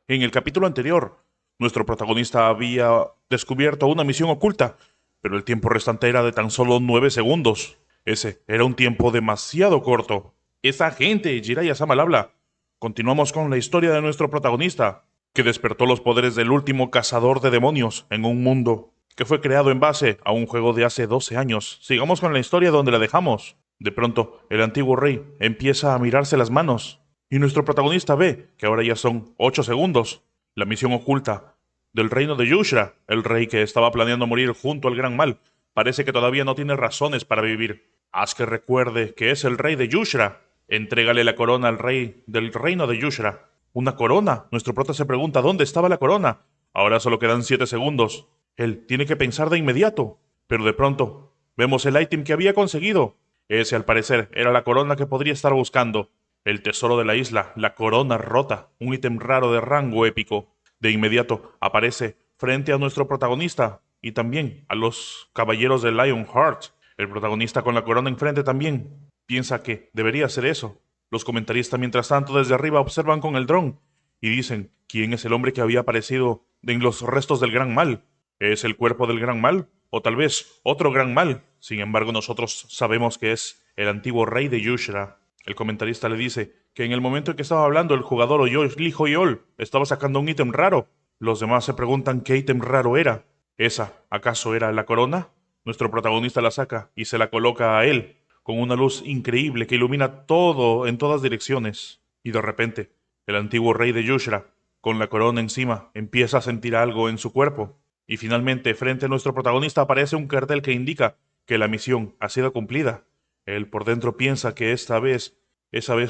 En el capítulo anterior, nuestro protagonista había descubierto una misión oculta, pero el tiempo restante era de tan solo 9 segundos. Ese era un tiempo demasiado corto. Esa gente, Jiraiya-sama al habla. Continuamos con la historia de nuestro protagonista, que despertó los poderes del último cazador de demonios en un mundo que fue creado en base a un juego de hace 12 años. Sigamos con la historia donde la dejamos. De pronto, el antiguo rey empieza a mirarse las manos, y nuestro protagonista ve que ahora ya son 8 segundos. La misión oculta del reino de Yushra, el rey que estaba planeando morir junto al gran mal, parece que todavía no tiene razones para vivir. Haz que recuerde que es el rey de Yushra. Entrégale la corona al rey del reino de Yushra. ¿Una corona? Nuestro prota se pregunta dónde estaba la corona. Ahora solo quedan 7 segundos. Él tiene que pensar de inmediato. Pero de pronto, vemos el ítem que había conseguido. Ese, al parecer, era la corona que podría estar buscando. El tesoro de la isla, la corona rota, un ítem raro de rango épico. De inmediato aparece frente a nuestro protagonista y también a los caballeros de Lionheart. El protagonista con la corona enfrente también piensa que debería ser eso. Los comentaristas, mientras tanto, desde arriba observan con el dron y dicen quién es el hombre que había aparecido en los restos del gran mal. ¿Es el cuerpo del gran mal? ¿O tal vez otro gran mal? Sin embargo, nosotros sabemos que es el antiguo rey de Yushra. El comentarista le dice que en el momento en que estaba hablando, el jugador oyó Lee Hoyol estaba sacando un ítem raro. Los demás se preguntan qué ítem raro era. ¿Esa acaso era la corona? Nuestro protagonista la saca y se la coloca a él, con una luz increíble que ilumina todo en todas direcciones. Y de repente, el antiguo rey de Yushra, con la corona encima, empieza a sentir algo en su cuerpo. Y finalmente, frente a nuestro protagonista aparece un cartel que indica que la misión ha sido cumplida. Él por dentro piensa que esa vez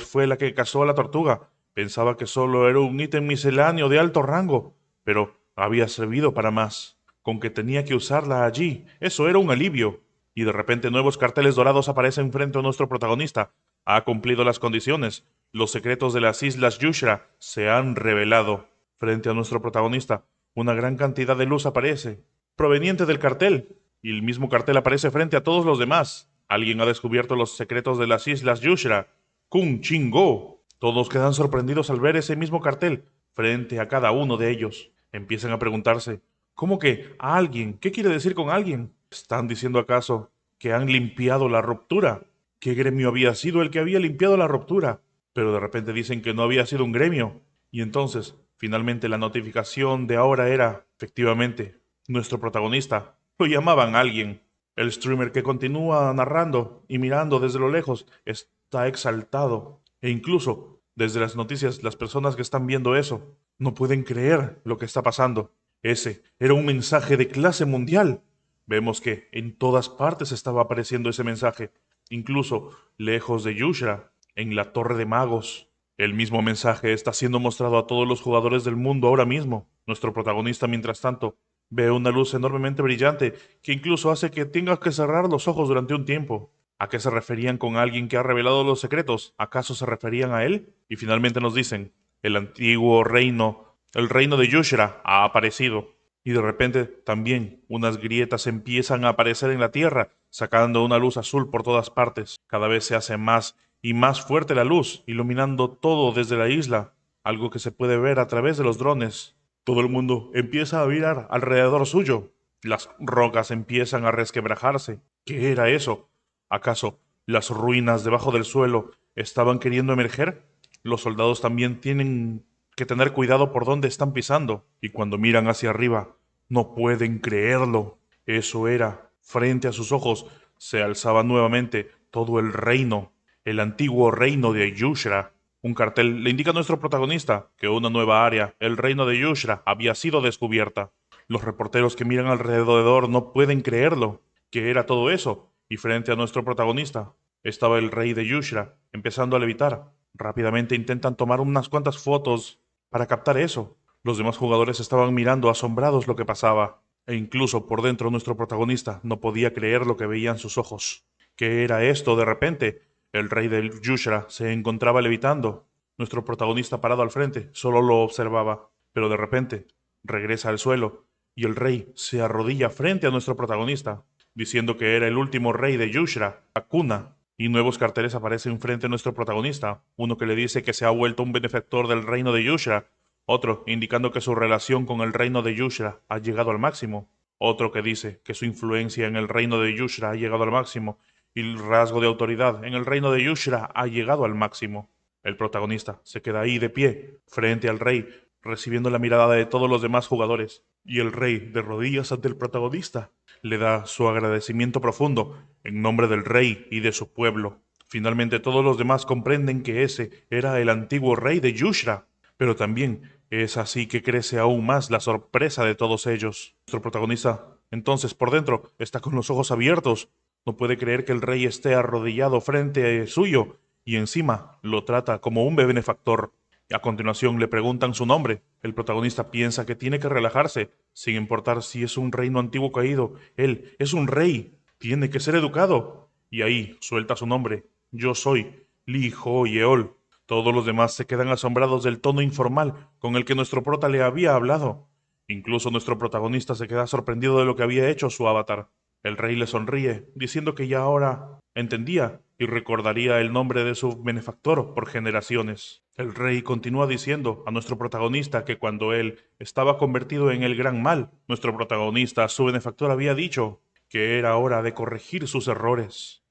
fue la que cazó a la tortuga. Pensaba que solo era un ítem misceláneo de alto rango, pero había servido para más. Con que tenía que usarla allí, eso era un alivio. Y de repente nuevos carteles dorados aparecen frente a nuestro protagonista. Ha cumplido las condiciones. Los secretos de las islas Yushra se han revelado. Frente a nuestro protagonista, una gran cantidad de luz aparece, proveniente del cartel, y el mismo cartel aparece frente a todos los demás. Alguien ha descubierto los secretos de las islas Yushra. Kung Chingo. Todos quedan sorprendidos al ver ese mismo cartel frente a cada uno de ellos. Empiezan a preguntarse, ¿cómo que a alguien? ¿Qué quiere decir con alguien? ¿Están diciendo acaso que han limpiado la ruptura? ¿Qué gremio había sido el que había limpiado la ruptura? Pero de repente dicen que no había sido un gremio. Y entonces, finalmente la notificación de ahora era, efectivamente, nuestro protagonista. Lo llamaban alguien. El streamer que continúa narrando y mirando desde lo lejos está exaltado. E incluso, desde las noticias, las personas que están viendo eso no pueden creer lo que está pasando. Ese era un mensaje de clase mundial. Vemos que en todas partes estaba apareciendo ese mensaje, incluso lejos de Yushra, en la Torre de Magos. El mismo mensaje está siendo mostrado a todos los jugadores del mundo ahora mismo. Nuestro protagonista, mientras tanto, ve una luz enormemente brillante que incluso hace que tengas que cerrar los ojos durante un tiempo. ¿A qué se referían con alguien que ha revelado los secretos? ¿Acaso se referían a él? Y finalmente nos dicen, el antiguo reino, el reino de Yushra, ha aparecido. Y de repente también unas grietas empiezan a aparecer en la tierra, sacando una luz azul por todas partes. Cada vez se hace más y más fuerte la luz, iluminando todo desde la isla, algo que se puede ver a través de los drones. Todo el mundo empieza a mirar alrededor suyo. Las rocas empiezan a resquebrajarse. ¿Qué era eso? ¿Acaso las ruinas debajo del suelo estaban queriendo emerger? Los soldados también tienen que tener cuidado por dónde están pisando, y cuando miran hacia arriba, no pueden creerlo. Eso era, frente a sus ojos, se alzaba nuevamente todo el reino, el antiguo reino de Yushra. Un cartel le indica a nuestro protagonista que una nueva área, el reino de Yushra, había sido descubierta. Los reporteros que miran alrededor no pueden creerlo. ¿Qué era todo eso? Y frente a nuestro protagonista estaba el rey de Yushra, empezando a levitar. Rápidamente intentan tomar unas cuantas fotos para captar eso. Los demás jugadores estaban mirando asombrados lo que pasaba, e incluso por dentro nuestro protagonista no podía creer lo que veían sus ojos. ¿Qué era esto de repente? El rey de Yushra se encontraba levitando. Nuestro protagonista parado al frente solo lo observaba, pero de repente regresa al suelo y el rey se arrodilla frente a nuestro protagonista, diciendo que era el último rey de Yushra, Akuna. Y nuevos carteles aparecen frente a nuestro protagonista, uno que le dice que se ha vuelto un benefactor del reino de Yushra, Otro indicando que su relación con el reino de Yushra ha llegado al máximo. Otro que dice que su influencia en el reino de Yushra ha llegado al máximo y el rasgo de autoridad en el reino de Yushra ha llegado al máximo. El protagonista se queda ahí de pie, frente al rey, recibiendo la mirada de todos los demás jugadores, y el rey, de rodillas ante el protagonista, le da su agradecimiento profundo en nombre del rey y de su pueblo. Finalmente todos los demás comprenden que ese era el antiguo rey de Yushra, pero también es así que crece aún más la sorpresa de todos ellos. Nuestro protagonista, entonces, por dentro, está con los ojos abiertos. No puede creer que el rey esté arrodillado frente suyo y encima lo trata como un benefactor. A continuación le preguntan su nombre. El protagonista piensa que tiene que relajarse, sin importar si es un reino antiguo caído. Él es un rey, tiene que ser educado. Y ahí suelta su nombre. Yo soy Lee Ho Yeol. Todos los demás se quedan asombrados del tono informal con el que nuestro prota le había hablado. Incluso nuestro protagonista se queda sorprendido de lo que había hecho su avatar. El rey le sonríe, diciendo que ya ahora entendía y recordaría el nombre de su benefactor por generaciones. El rey continúa diciendo a nuestro protagonista que cuando él estaba convertido en el gran mal, nuestro protagonista, su benefactor, había dicho que era hora de corregir sus errores.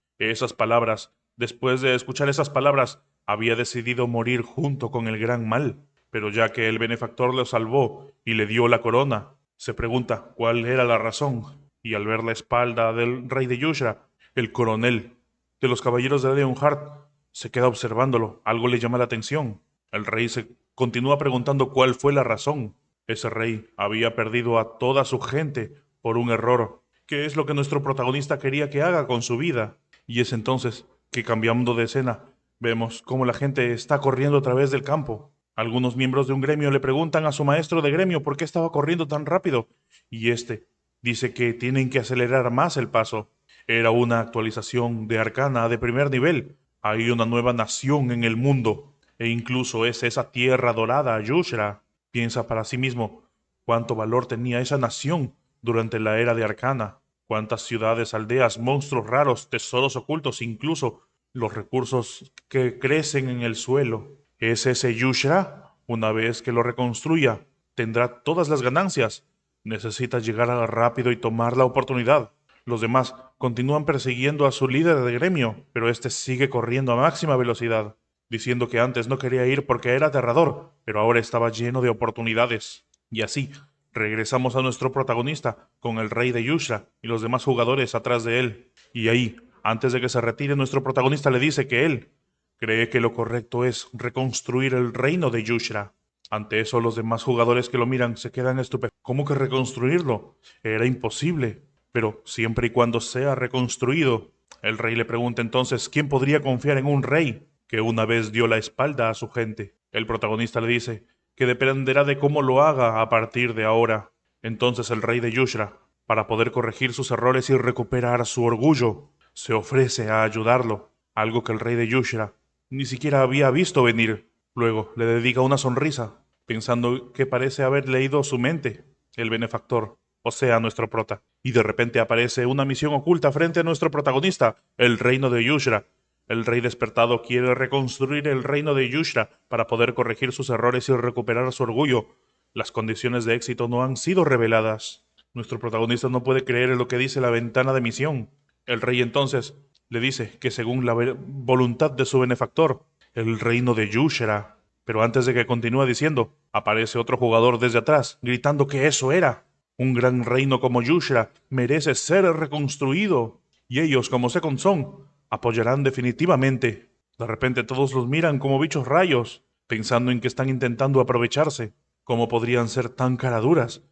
Después de escuchar esas palabras, había decidido morir junto con el gran mal. Pero ya que el benefactor lo salvó y le dio la corona, se pregunta cuál era la razón. Y al ver la espalda del rey de Yushra, el coronel de los caballeros de Leonhardt se queda observándolo. Algo le llama la atención. El rey se continúa preguntando cuál fue la razón. Ese rey había perdido a toda su gente por un error. ¿Qué es lo que nuestro protagonista quería que haga con su vida? Y es entonces que, cambiando de escena, vemos cómo la gente está corriendo a través del campo. Algunos miembros de un gremio le preguntan a su maestro de gremio por qué estaba corriendo tan rápido, y este dice que tienen que acelerar más el paso. Era una actualización de Arcana de primer nivel. Hay una nueva nación en el mundo, e incluso es esa tierra dorada, Yushra. Piensa para sí mismo cuánto valor tenía esa nación durante la era de Arcana. Cuántas ciudades, aldeas, monstruos raros, tesoros ocultos, incluso los recursos que crecen en el suelo. Es ese Yushra, una vez que lo reconstruya, tendrá todas las ganancias. Necesita llegar rápido y tomar la oportunidad. Los demás continúan persiguiendo a su líder de gremio, pero este sigue corriendo a máxima velocidad, diciendo que antes no quería ir porque era aterrador, pero ahora estaba lleno de oportunidades. Y así, regresamos a nuestro protagonista, con el rey de Yushra y los demás jugadores atrás de él. Y ahí, antes de que se retire, nuestro protagonista le dice que él cree que lo correcto es reconstruir el reino de Yushra. Ante eso, los demás jugadores que lo miran se quedan estupefactos. ¿Cómo que reconstruirlo? Era imposible. Pero siempre y cuando sea reconstruido. El rey le pregunta entonces quién podría confiar en un rey que una vez dio la espalda a su gente. El protagonista le dice que dependerá de cómo lo haga a partir de ahora. Entonces el rey de Yushra, para poder corregir sus errores y recuperar su orgullo, se ofrece a ayudarlo, algo que el rey de Yushra ni siquiera había visto venir. Luego le dedica una sonrisa, pensando que parece haber leído su mente, el benefactor, o sea, nuestro prota. Y de repente aparece una misión oculta frente a nuestro protagonista, el reino de Yushra. El rey despertado quiere reconstruir el reino de Yushra para poder corregir sus errores y recuperar su orgullo. Las condiciones de éxito no han sido reveladas. Nuestro protagonista no puede creer en lo que dice la ventana de misión. El rey entonces le dice que según la voluntad de su benefactor, el reino de Yushra. Pero antes de que continúe diciendo, aparece otro jugador desde atrás, gritando que eso era. Un gran reino como Yushra merece ser reconstruido, y ellos, como Second Son, apoyarán definitivamente. De repente todos los miran como bichos rayos, pensando en que están intentando aprovecharse. ¿Cómo podrían ser tan caraduras?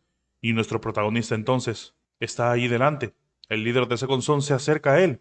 Y nuestro protagonista entonces está ahí delante. El líder de Second Son se acerca a él,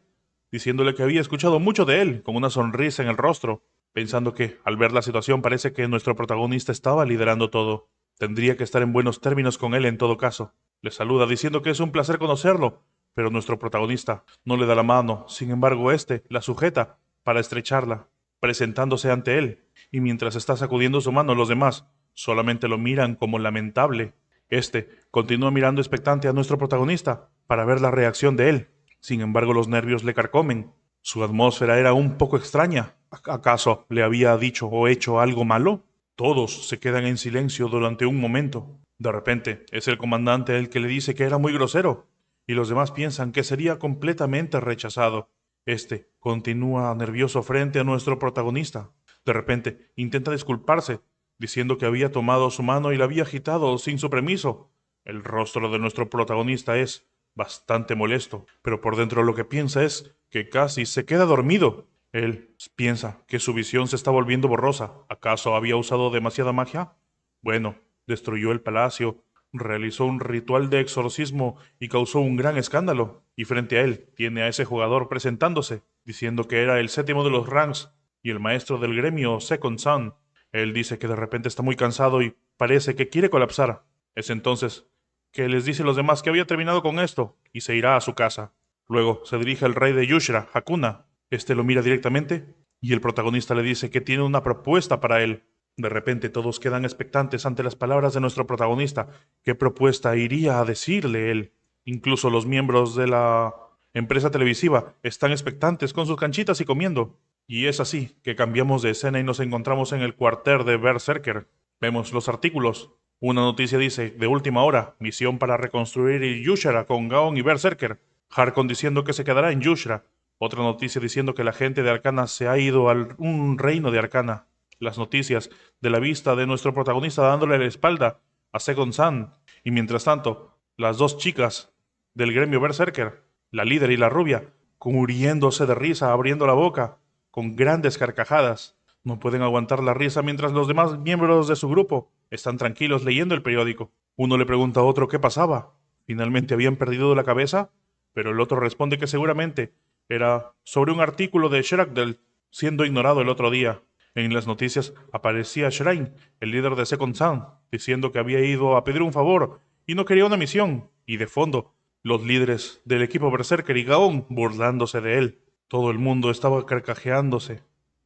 diciéndole que había escuchado mucho de él, con una sonrisa en el rostro, pensando que, al ver la situación, parece que nuestro protagonista estaba liderando todo. Tendría que estar en buenos términos con él en todo caso. Le saluda diciendo que es un placer conocerlo, pero nuestro protagonista no le da la mano. Sin embargo, este la sujeta para estrecharla, presentándose ante él, y mientras está sacudiendo su mano, los demás solamente lo miran como lamentable. Este continúa mirando expectante a nuestro protagonista para ver la reacción de él. Sin embargo, los nervios le carcomen. Su atmósfera era un poco extraña. ¿Acaso le había dicho o hecho algo malo? Todos se quedan en silencio durante un momento. De repente, es el comandante el que le dice que era muy grosero, y los demás piensan que sería completamente rechazado. Este continúa nervioso frente a nuestro protagonista. De repente, intenta disculparse, diciendo que había tomado su mano y la había agitado sin su permiso. El rostro de nuestro protagonista es bastante molesto, pero por dentro lo que piensa es que casi se queda dormido. Él piensa que su visión se está volviendo borrosa. ¿Acaso había usado demasiada magia? Bueno, destruyó el palacio, realizó un ritual de exorcismo y causó un gran escándalo. Y frente a él tiene a ese jugador presentándose, diciendo que era el séptimo de los ranks y el maestro del gremio Second Son. Él dice que de repente está muy cansado y parece que quiere colapsar. Es entonces que les dice a los demás que había terminado con esto y se irá a su casa. Luego se dirige al rey de Yushra, Hakuna. Este lo mira directamente y el protagonista le dice que tiene una propuesta para él. De repente todos quedan expectantes ante las palabras de nuestro protagonista. ¿Qué propuesta iría a decirle él? Incluso los miembros de la empresa televisiva están expectantes con sus canchitas y comiendo. Y es así que cambiamos de escena y nos encontramos en el cuartel de Berserker. Vemos los artículos. Una noticia dice, de última hora, misión para reconstruir Yushra con Gaon y Berserker. Harkon diciendo que se quedará en Yushra. Otra noticia diciendo que la gente de Arcana se ha ido a un reino de Arcana. Las noticias de la vista de nuestro protagonista dándole la espalda a Second Sun. Y mientras tanto, las dos chicas del gremio Berserker, la líder y la rubia, muriéndose de risa, abriendo la boca, con grandes carcajadas. No pueden aguantar la risa mientras los demás miembros de su grupo están tranquilos leyendo el periódico. Uno le pregunta a otro qué pasaba. ¿Finalmente habían perdido la cabeza? Pero el otro responde que seguramente era sobre un artículo de Shragdel siendo ignorado el otro día. En las noticias aparecía Shrine, el líder de Second Sun, diciendo que había ido a pedir un favor y no quería una misión. Y de fondo, los líderes del equipo Berserker y Gaon burlándose de él. Todo el mundo estaba carcajeándose,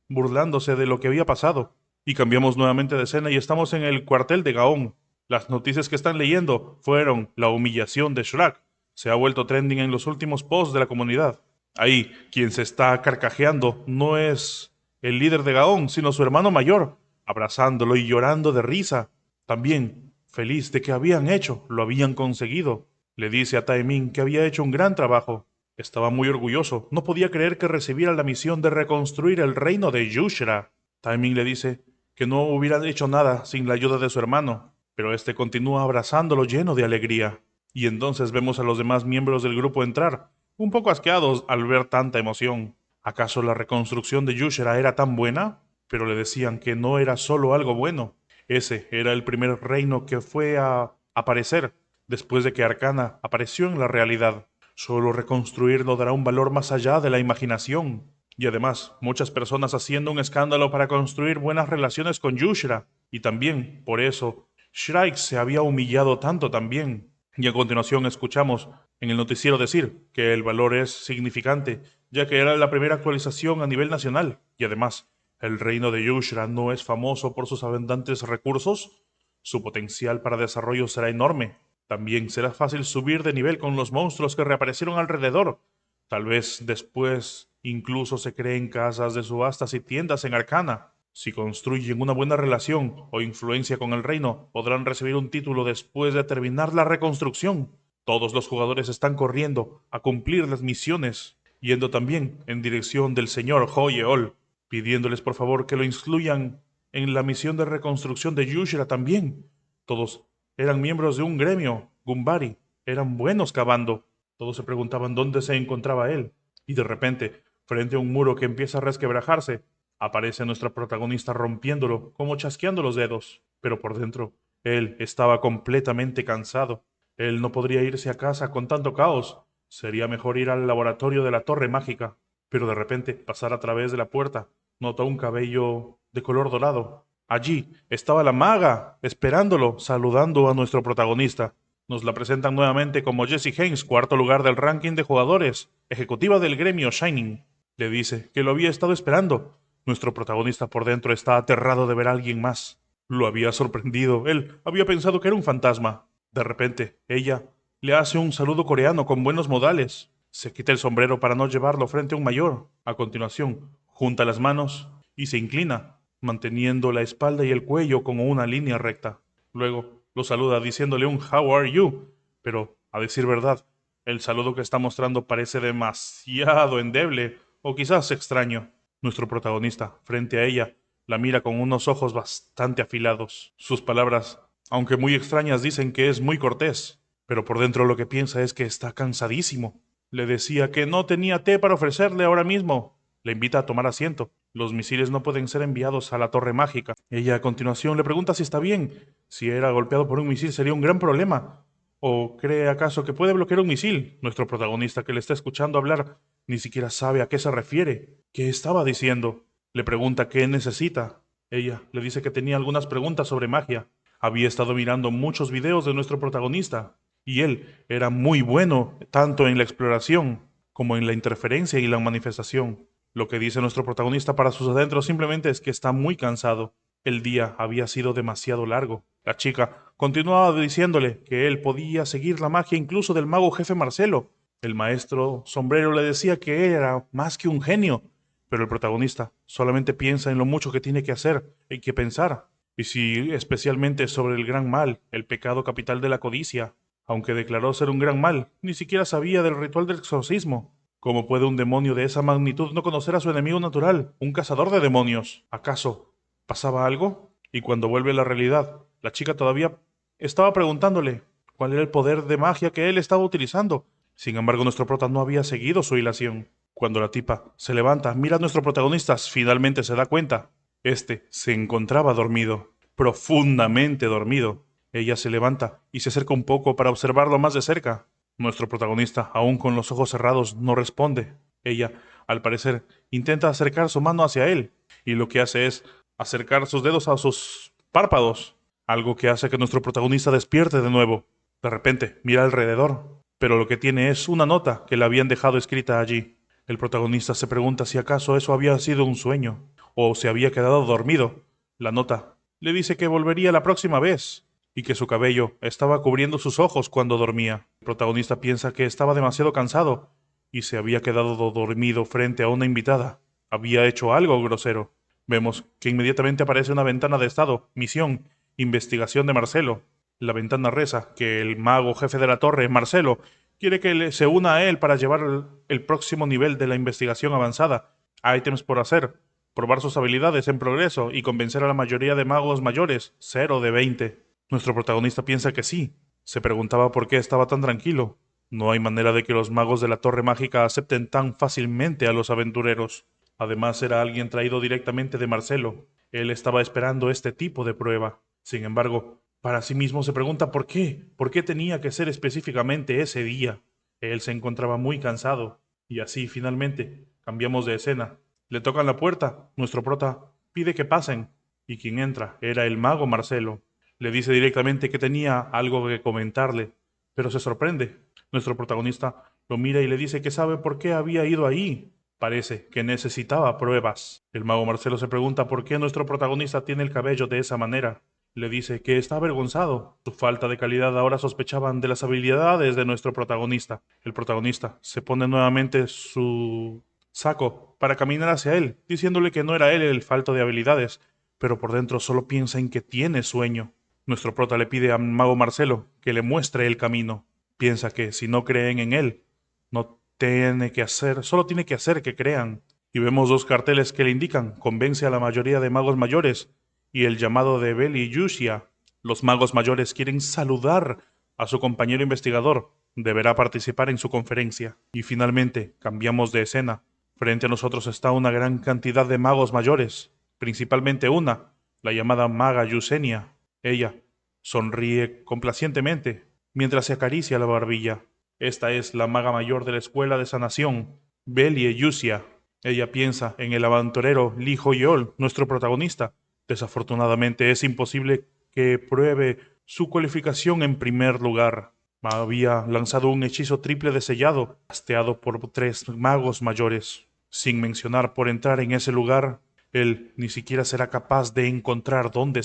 burlándose de lo que había pasado. Y cambiamos nuevamente de escena y estamos en el cuartel de Gaon. Las noticias que están leyendo fueron la humillación de Shrek. Se ha vuelto trending en los últimos posts de la comunidad. Ahí, quien se está carcajeando no es el líder de Gaon, sino su hermano mayor, abrazándolo y llorando de risa. También, feliz de que lo habían conseguido. Le dice a Taemin que había hecho un gran trabajo. Estaba muy orgulloso, no podía creer que recibiera la misión de reconstruir el reino de Yushra. Taemin le dice que no hubiera hecho nada sin la ayuda de su hermano, pero este continúa abrazándolo lleno de alegría. Y entonces vemos a los demás miembros del grupo entrar, un poco asqueados al ver tanta emoción. ¿Acaso la reconstrucción de Yushra era tan buena? Pero le decían que no era solo algo bueno. Ese era el primer reino que fue a aparecer después de que Arcana apareció en la realidad. Solo reconstruirlo dará un valor más allá de la imaginación. Y además, muchas personas haciendo un escándalo para construir buenas relaciones con Yushra. Y también, por eso, Shrike se había humillado tanto también. Y a continuación escuchamos en el noticiero decir que el valor es significante, ya que era la primera actualización a nivel nacional. Y además, el reino de Yushra no es famoso por sus abundantes recursos. Su potencial para desarrollo será enorme. También será fácil subir de nivel con los monstruos que reaparecieron alrededor. Tal vez después incluso se creen casas de subastas y tiendas en Arcana. Si construyen una buena relación o influencia con el reino, podrán recibir un título después de terminar la reconstrucción. Todos los jugadores están corriendo a cumplir las misiones, yendo también en dirección del señor Hoyeol, pidiéndoles por favor que lo incluyan en la misión de reconstrucción de Yushra también. Todos eran miembros de un gremio, Gumbari, eran buenos cavando. Todos se preguntaban dónde se encontraba él. Y de repente, frente a un muro que empieza a resquebrajarse, aparece nuestra protagonista rompiéndolo, como chasqueando los dedos. Pero por dentro, él estaba completamente cansado. Él no podría irse a casa con tanto caos. Sería mejor ir al laboratorio de la torre mágica. Pero de repente, pasar a través de la puerta, notó un cabello de color dorado. Allí estaba la maga, esperándolo, saludando a nuestro protagonista. Nos la presentan nuevamente como Jessie Haynes, cuarto lugar del ranking de jugadores, ejecutiva del gremio Shining. Le dice que lo había estado esperando. Nuestro protagonista por dentro está aterrado de ver a alguien más. Lo había sorprendido. Él había pensado que era un fantasma. De repente, ella le hace un saludo coreano con buenos modales. Se quita el sombrero para no llevarlo frente a un mayor. A continuación, junta las manos y se inclina manteniendo la espalda y el cuello como una línea recta. Luego lo saluda diciéndole un "How are you?", pero, a decir verdad, el saludo que está mostrando parece demasiado endeble o quizás extraño. Nuestro protagonista, frente a ella, la mira con unos ojos bastante afilados. Sus palabras, aunque muy extrañas, dicen que es muy cortés, pero por dentro lo que piensa es que está cansadísimo. Le decía que no tenía té para ofrecerle ahora mismo. Le invita a tomar asiento. Los misiles no pueden ser enviados a la Torre Mágica. Ella a continuación le pregunta si está bien. Si era golpeado por un misil sería un gran problema. ¿O cree acaso que puede bloquear un misil? Nuestro protagonista, que le está escuchando hablar, ni siquiera sabe a qué se refiere. ¿Qué estaba diciendo? Le pregunta qué necesita. Ella le dice que tenía algunas preguntas sobre magia. Había estado mirando muchos videos de nuestro protagonista, y él era muy bueno tanto en la exploración como en la interferencia y la manifestación. Lo que dice nuestro protagonista para sus adentros simplemente es que está muy cansado. El día había sido demasiado largo. La chica continuaba diciéndole que él podía seguir la magia incluso del mago jefe Marcelo. El maestro Sombrero le decía que era más que un genio, pero el protagonista solamente piensa en lo mucho que tiene que hacer y que pensar, y sí, especialmente sobre el gran mal, el pecado capital de la codicia. Aunque declaró ser un gran mal, ni siquiera sabía del ritual del exorcismo. ¿Cómo puede un demonio de esa magnitud no conocer a su enemigo natural, un cazador de demonios? ¿Acaso pasaba algo? Y cuando vuelve a la realidad, la chica todavía estaba preguntándole cuál era el poder de magia que él estaba utilizando. Sin embargo, nuestro prota no había seguido su hilación. Cuando la tipa se levanta, mira a nuestro protagonista, finalmente se da cuenta. Este se encontraba dormido, profundamente dormido. Ella se levanta y se acerca un poco para observarlo más de cerca. Nuestro protagonista, aún con los ojos cerrados, no responde. Ella, al parecer, intenta acercar su mano hacia él, y lo que hace es acercar sus dedos a sus párpados, algo que hace que nuestro protagonista despierte de nuevo. De repente, mira alrededor, pero lo que tiene es una nota que le habían dejado escrita allí. El protagonista se pregunta si acaso eso había sido un sueño, o se había quedado dormido. La nota le dice que volvería la próxima vez, y que su cabello estaba cubriendo sus ojos cuando dormía. El protagonista piensa que estaba demasiado cansado, y se había quedado dormido frente a una invitada. Había hecho algo grosero. Vemos que inmediatamente aparece una ventana de estado, misión, investigación de Marcelo. La ventana reza que el mago jefe de la torre, Marcelo, quiere que se una a él para llevar el próximo nivel de la investigación avanzada. Ítems por hacer, probar sus habilidades en progreso y convencer a la mayoría de magos mayores, 0 de 20. Nuestro protagonista piensa que sí. Se preguntaba por qué estaba tan tranquilo. No hay manera de que los magos de la Torre Mágica acepten tan fácilmente a los aventureros. Además, era alguien traído directamente de Marcelo. Él estaba esperando este tipo de prueba. Sin embargo, para sí mismo se pregunta por qué. ¿Por qué tenía que ser específicamente ese día? Él se encontraba muy cansado. Y así, finalmente, cambiamos de escena. Le tocan la puerta. Nuestro prota pide que pasen. Y quien entra era el mago Marcelo. Le dice directamente que tenía algo que comentarle, pero se sorprende. Nuestro protagonista lo mira y le dice que sabe por qué había ido ahí. Parece que necesitaba pruebas. El mago Marcelo se pregunta por qué nuestro protagonista tiene el cabello de esa manera. Le dice que está avergonzado. Su falta de calidad ahora sospechaban de las habilidades de nuestro protagonista. El protagonista se pone nuevamente su saco para caminar hacia él, diciéndole que no era él el falto de habilidades, pero por dentro solo piensa en que tiene sueño. Nuestro prota le pide al mago Marcelo que le muestre el camino. Piensa que si no creen en él, no tiene que hacer, solo tiene que hacer que crean. Y vemos dos carteles que le indican, convence a la mayoría de magos mayores, y el llamado de Beli y Yushia. Los magos mayores quieren saludar a su compañero investigador. Deberá participar en su conferencia. Y finalmente, cambiamos de escena. Frente a nosotros está una gran cantidad de magos mayores, principalmente una, la llamada maga Yusenia. Ella sonríe complacientemente mientras se acaricia la barbilla. Esta es la maga mayor de la escuela de sanación, Belie Yusia. Ella piensa en el aventurero Li Hoyol, nuestro protagonista. Desafortunadamente es imposible que pruebe su cualificación en primer lugar. Había lanzado un hechizo triple de sellado, casteado por 3 magos mayores. Sin mencionar por entrar en ese lugar, él ni siquiera será capaz de encontrar dónde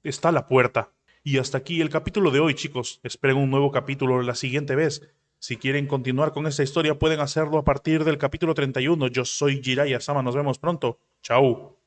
está la puerta. Y hasta aquí el capítulo de hoy, chicos. Esperen un nuevo capítulo la siguiente vez. Si quieren continuar con esta historia, pueden hacerlo a partir del capítulo 31. Yo soy Jiraiya Sama. Nos vemos pronto. Chao.